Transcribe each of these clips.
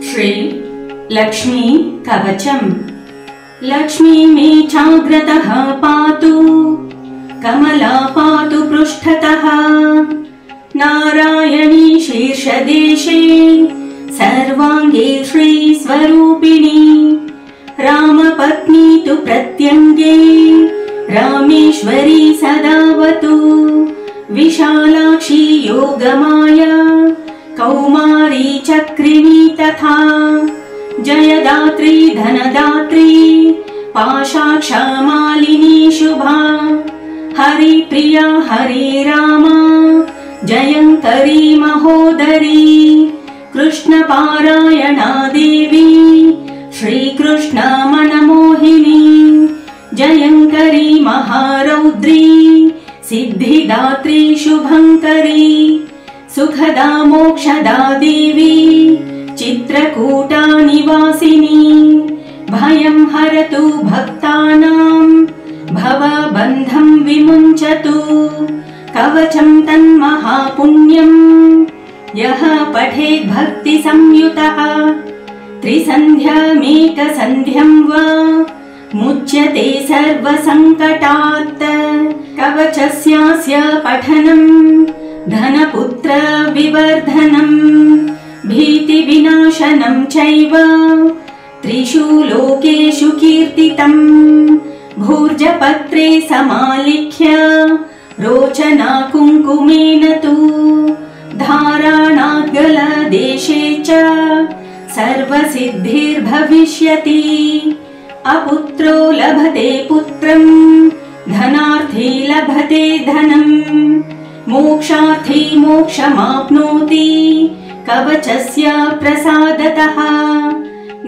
श्री लक्ष्मी कवचम्। लक्ष्मी मे चाग्रतः पातु, कमला पातु पृष्ठतः। नारायणी शीर्षदेशे, सर्वाङ्गे श्रीस्वरूपिणी। रामपत्नी तु प्रत्यङ्गे, रामेश्वरी सदावतु। विशालाक्षी योगमाया, कौमारी चक्रिणी तथा। जयदात्री धनदात्री, पाशाक्षमालिनी शुभा। हरिप्रिया हरिरामा, जयंकरी महोदरी। कृष्णपारायणा देवी, श्रीकृष्ण मनमोहिनी। जयंकरी महारौद्री, सिद्धिदात्री शुभंकरी। सुखदा मोक्षदा देवी, चित्रकूटा निवासिनी। भयं हरतु भक्तानां, भवबन्धं विमुञ्चतु। कवचं तन्महापुण्यं, यः पठेत् भक्तिसंयुतः। त्रिसन्ध्यामेकसन्ध्यं वा, मुच्यते सर्वसङ्कटात्। कवचस्यास्य पठनं, धनपुत्र विवर्धनं। भीतिविनाशनं चैव, त्रिषु लोकेषु कीर्तितम्। भूर्जपत्रे समालिख्य, रोचना कुङ्कुमेन तु। धाराणाद्गलदेशे च, सर्वसिद्धिर्भविष्यति। अपुत्रो लभते पुत्रं, धनार्थी लभते धनम्। मोक्षार्थी मोक्षमाप्नोति, कवचस्य प्रसादतः।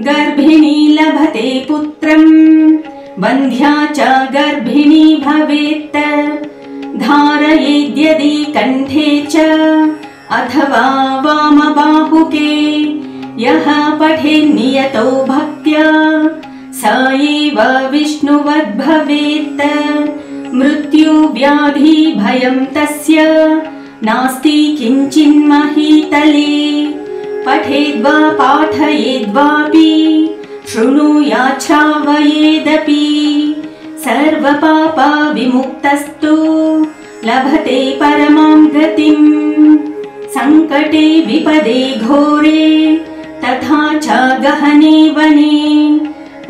गर्भिणी लभते पुत्रं, बन्ध्या च गर्भिणी भवेत्। धारयेद्यदि कण्ठे च, अथवा वामबाहुके। यः पठेन्नियतो भक्त्या, स एव विष्णुवद्भवेत्। मृत्युव्याधि भयं तस्य, नास्ति किञ्चिन्महीतले। पठेद्वा पाठयेद्वापि, शृणुयात् श्रावयेदपि। सर्वपापविमुक्तस्तु, लभते परमां गतिम्। सङ्कटे विपदे घोरे, तथा च गहने वने।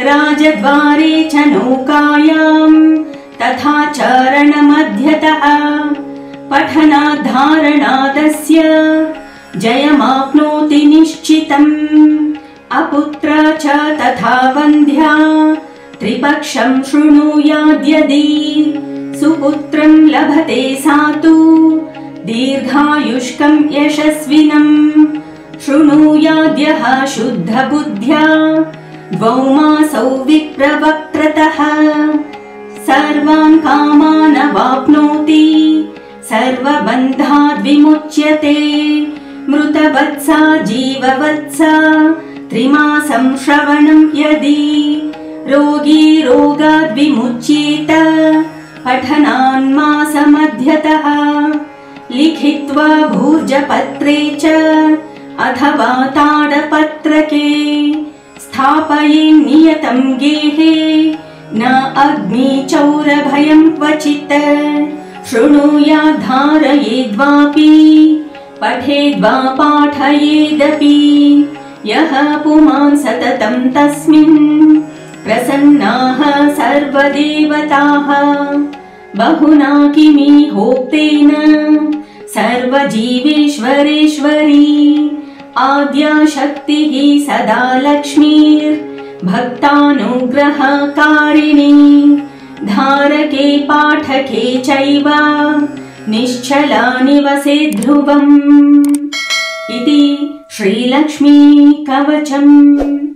राजद्वारे च नौकायां, तथा च रणमध्यतः। पठनाद्धारणादस्य, जयमाप्नोति निश्चितम्। अपुत्र च तथा वन्ध्या, त्रिपक्षं शृणुयाद्यदि। सुपुत्रं लभते सा तु, दीर्घायुष्कं यशस्विनम्। शृणुयाद्यः शुद्धबुद्ध्या, द्वौ मासौ विप्रवक्त्रतः। सर्वान् कामान् अवाप्नोति, सर्वबन्धाद् विमुच्यते। मृतवत्सा जीववत्सा, त्रिमासं श्रवणं यदि। रोगी रोगाद् विमुच्येत, पठनान्मासमध्यतः। लिखित्वा भूर्जपत्रे च, अथवा ताडपत्रके। स्थापयेन्नियतं गेहे, न अग्निचौरभयं क्वचित्। शृणुयाद् धारयेद्वापि, पठेद्वा पाठयेदपि। यः पुमान् सततं तस्मिन्, प्रसन्नाः सर्वदेवताः। बहुना किमिहोक्तेन, सर्वजीवेश्वरेश्वरी। आद्या शक्तिः सदा लक्ष्मीर्भक्तानुग्रहकारिणी। धारके पाठके चैव, निश्चला निवसे ध्रुवम्। इति श्रीलक्ष्मी कवचम्।